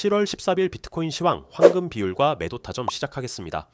7월 14일 비트코인 시황 황금 비율과 매도 타점 시작하겠습니다.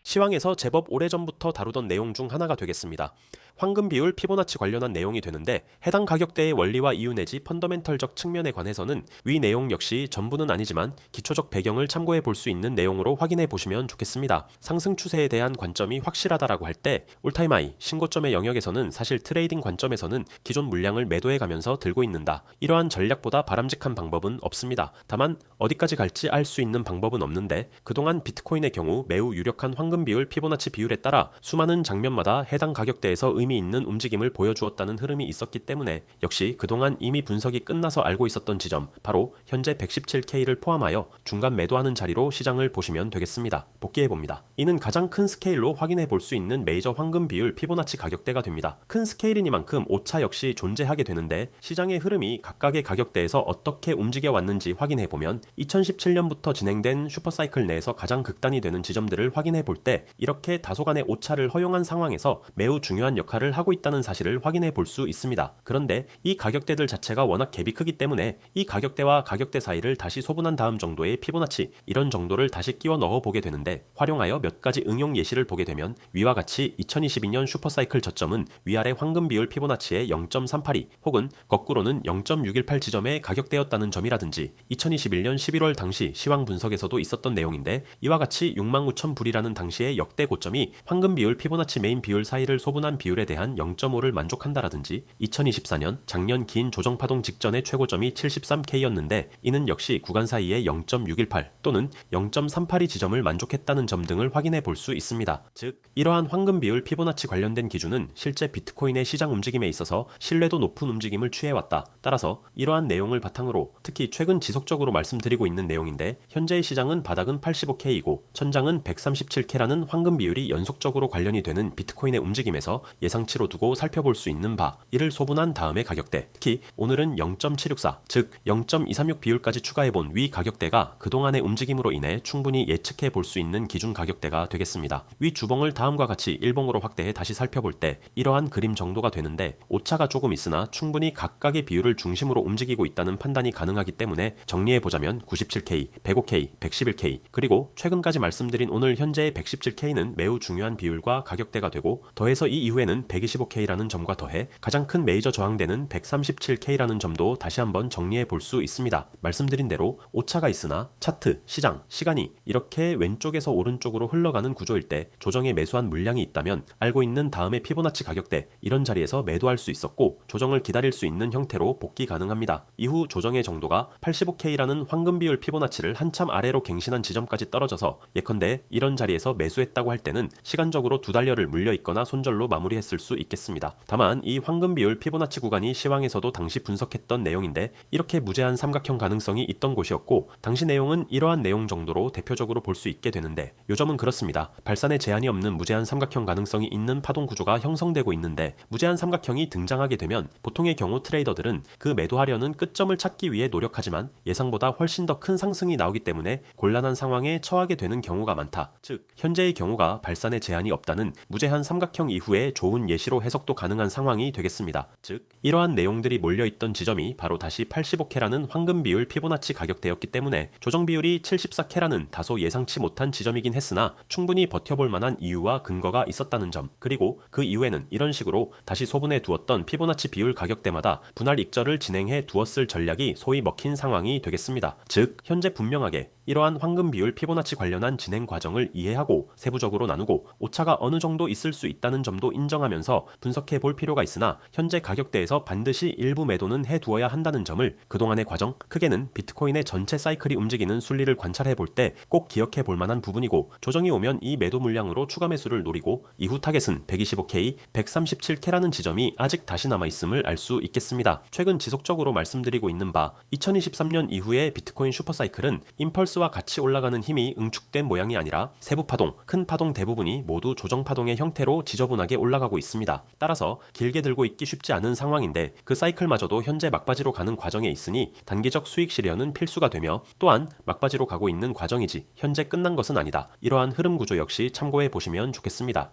시황에서 제법 오래전부터 다루던 내용 중 하나가 되겠습니다. 황금 비율 피보나치 관련한 내용이 되는데 해당 가격대의 원리와 이유 내지 펀더멘털적 측면에 관해서는 위 내용 역시 전부는 아니지만 기초적 배경을 참고해 볼 수 있는 내용으로 확인해 보시면 좋겠습니다. 상승 추세에 대한 관점이 확실하다라고 할 때 올타임 하이 신고점의 영역에서는 사실 트레이딩 관점에서는 기존 물량을 매도해 가면서 들고 있는다. 이러한 전략보다 바람직한 방법은 없습니다. 다만 어디까지 갈지 알 수 있는 방법은 없는데 그동안 비트코인의 경우 매우 유력한 황금 비율 피보나치 비율에 따라 수많은 장면마다 해당 가격대에서 의미 있는 움직임을 보여주었다는 흐름이 있었기 때문에 역시 그동안 이미 분석이 끝나서 알고 있었던 지점 바로 현재 117K를 포함하여 중간 매도하는 자리로 시장을 보시면 되겠습니다. 복귀해봅니다. 이는 가장 큰 스케일로 확인해 볼 수 있는 메이저 황금 비율 피보나치 가격대가 됩니다. 큰 스케일이니만큼 오차 역시 존재하게 되는데 시장의 흐름이 각각의 가격대에서 어떻게 움직여 왔는지 확인해 보면 2017년부터 진행된 슈퍼사이클 내에서 가장 극단이 되는 지점들을 확인해 볼 때 이렇게 다소간의 오차를 허용한 상황에서 매우 중요한 역할을 하고 있다는 사실을 확인해 볼 수 있습니다. 그런데 이 가격대들 자체가 워낙 갭이 크기 때문에 이 가격대와 가격대 사이를 다시 소분한 다음 정도의 피보나치 이런 정도를 다시 끼워 넣어 보게 되는데 활용하여 몇 가지 응용 예시를 보게 되면 위와 같이 2022년 슈퍼사이클 저점은 위아래 황금 비율 피보나치의 0.382 혹은 거꾸로는 0.618 지점의 가격대였다는 점이라든지 2021년 11월 당시 시황 분석에서도 있었던 내용인데 이와 같이 69,000불이라는 당시의 역대 고점이 황금 비율 피보나치 메인 비율 사이를 소분한 비율에 대한 0.5를 만족한다라든지 2024년 작년 긴 조정파동 직전의 최고점이 73K였는데 이는 역시 구간 사이의 0.618 또는 0.382 지점을 만족했다는 점 등을 확인해 볼 수 있습니다. 즉 이러한 황금 비율 피보나치 관련된 기준은 실제 비트코인의 시장 움직임에 있어서 신뢰도 높은 움직임을 취해왔다. 따라서 이러한 내용을 바탕으로 특히 최근 지속적으로 말씀드리고 있는 내용인데 현재의 시장은 바닥은 85K이고 천장은 137K라는 황금 비율이 연속적으로 관련이 되는 비트코인의 움직임에서 예상치로 두고 살펴볼 수 있는 바 이를 소분한 다음의 가격대 특히 오늘은 0.764 즉 0.236 비율까지 추가해본 위 가격대가 그동안의 움직임으로 인해 충분히 예측해 볼 수 있는 기준 가격대가 되겠습니다. 위 주봉을 다음과 같이 일봉으로 확대해 다시 살펴볼 때 이러한 그림 정도가 되는데 오차가 조금 있으나 충분히 각각의 비율을 중심으로 움직이고 있다는 판단이 가능하기 때문에 정리해보자면 97K, 105K, 111K 그리고 최근까지 말씀드린 오늘 현재의 117K는 매우 중요한 비율과 가격대가 되고 더해서 이 이후에는 125K라는 점과 더해 가장 큰 메이저 저항대는 137K라는 점도 다시 한번 정리해 볼 수 있습니다. 말씀드린 대로 오차가 있으나 차트, 시장, 시간이 이렇게 왼쪽에서 오른쪽으로 흘러가는 구조일 때 조정에 매수한 물량이 있다면 알고 있는 다음의 피보나치 가격대 이런 자리에서 매도할 수 있었고 조정을 기다릴 수 있는 형태로 복귀 가능합니다. 이후 조정의 정도가 85K라는 황금 비율 피보나치를 한참 아래로 갱신한 지점까지 떨어져서 예컨대 이런 자리에서 매수했다고 할 때는 시간적으로 두 달러를 물려 있거나 손절로 마무리했을 수 있겠습니다. 다만 이 황금 비율 피보나치 구간이 시황에서도 당시 분석했던 내용인데 이렇게 무제한 삼각형 가능성이 있던 곳이었고 당시 내용은 이러한 내용 정도로 대표적으로 볼 수 있게 되는데 요점은 그렇습니다. 발산에 제한이 없는 무제한 삼각형 가능성이 있는 파동 구조가 형성되고 있는데 무제한 삼각형이 등장하게 되면 보통의 경우 트레이더들은 그 매도하려는 끝점을 찾기 위해 노력하지만 예상보다 훨씬 더 큰 상승이 나오기 때문에 곤란한 상황에 처하게 되는 경우가 많다. 즉 현재의 경우가 발산에 제한이 없다는 무제한 삼각형 이후에 좋은 예시로 해석도 가능한 상황이 되겠습니다. 즉 이러한 내용들이 몰려있던 지점이 바로 다시 85K라는 황금 비율 피보나치 가격대였기 때문에 조정 비율이 74K라는 다소 예상치 못한 지점이긴 했으나 충분히 버텨볼 만한 이유와 근거가 있었다는 점 그리고 그 이후에는 이런 식으로 다시 소분해 두었던 피보나치 비율 가격대마다 분할 익절을 진행해 두었을 전략이 소위 먹힌 상황이 되겠습니다. 즉 현재 분명하게 이러한 황금 비율 피보나치 관련한 진행 과정을 이해하고 세부적으로 나누고 오차가 어느 정도 있을 수 있다는 점도 인정하면서 분석해 볼 필요가 있으나 현재 가격대에서 반드시 일부 매도는 해두어야 한다는 점을 그동안의 과정 크게는 비트코인의 전체 사이클이 움직이는 순리를 관찰해 볼 때 꼭 기억해 볼 만한 부분이고 조정이 오면 이 매도 물량으로 추가 매수를 노리고 이후 타겟은 125K, 137K라는 지점이 아직 다시 남아있음을 알 수 있겠습니다. 최근 지속적으로 말씀드리고 있는 바 2023년 이후의 비트코인 슈퍼사이클은 임펄스와 같이 올라가는 힘이 응축된 모양이 아니라 세부 파동, 큰 파동 대부분이 모두 조정 파동의 형태로 지저분하게 올라가고 있습니다. 따라서 길게 들고 있기 쉽지 않은 상황인데 그 사이클마저도 현재 막바지로 가는 과정에 있으니 단기적 수익 실현은 필수가 되며 또한 막바지로 가고 있는 과정이지 현재 끝난 것은 아니다. 이러한 흐름 구조 역시 참고해 보시면 좋겠습니다.